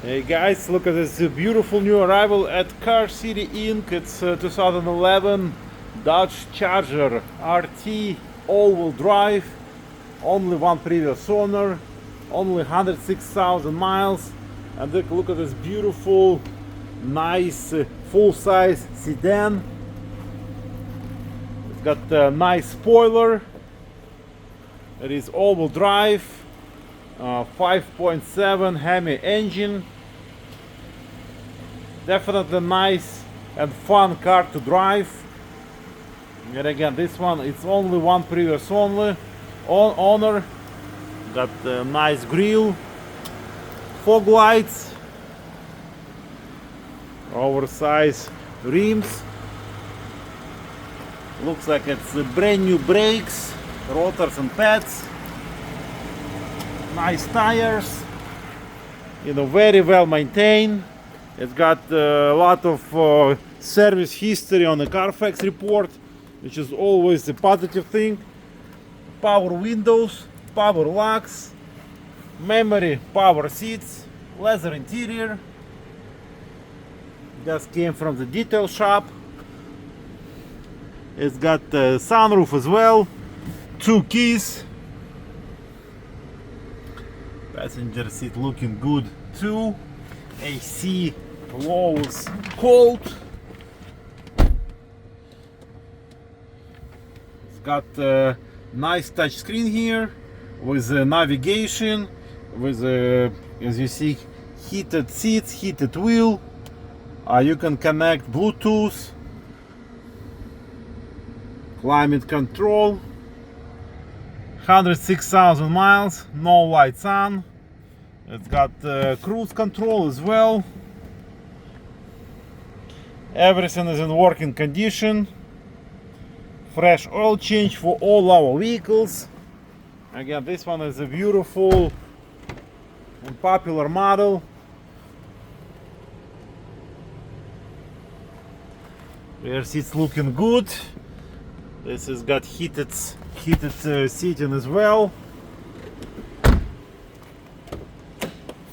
Hey guys, look at this beautiful new arrival at Car City Inc. It's 2011 Dodge Charger RT all-wheel drive, only one previous owner, only 106,000 miles. And look at this beautiful, nice full-size sedan. It's got a nice spoiler. It is all-wheel drive. 5.7 Hemi engine. Definitely nice and fun car to drive. And again, this one, it's only one previous owner. Got a nice grille, fog lights, oversized rims. Looks like it's brand new brakes, rotors and pads. Nice tires, very well maintained. It's got a lot of service history on the Carfax report, which is always a positive thing. Power windows, power locks, memory power seats, leather interior. Just came from the detail shop. It's got a sunroof as well, 2 keys. Passenger seat looking good too. AC blows cold. It's got a nice touch screen here with navigation, with as you see, heated seats, heated wheel. You can connect Bluetooth, climate control. 106,000 miles, no lights on. It's got cruise control as well. Everything is in working condition. Fresh oil change for all our vehicles. Again, this one is a beautiful and popular model. Rear seats looking good. This has got heated seating as well.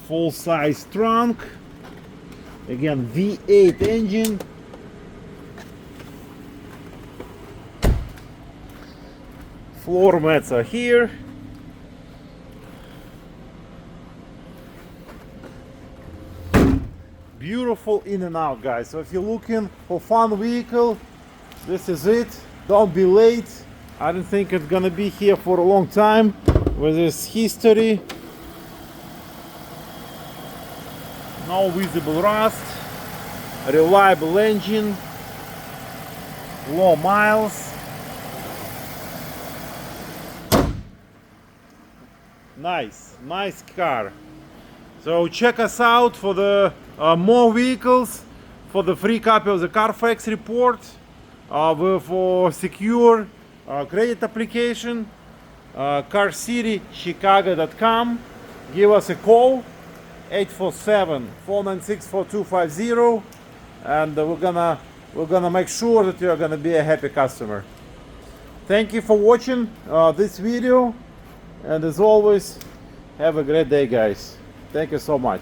Full-size trunk. Again, V8 engine. Floor mats are here. Beautiful in and out, guys. So if you're looking for fun vehicle, this is it. Don't be late. I don't think it's gonna be here for a long time with this history. No visible rust. Reliable engine. Low miles. Nice car. So check us out for the more vehicles, for the free copy of the Carfax report. For secure credit application, carcitychicago.com. Give us a call, 847-496-4250, and we're gonna make sure that you're gonna be a happy customer. Thank you for watching this video, and as always, have a great day, guys. Thank you so much.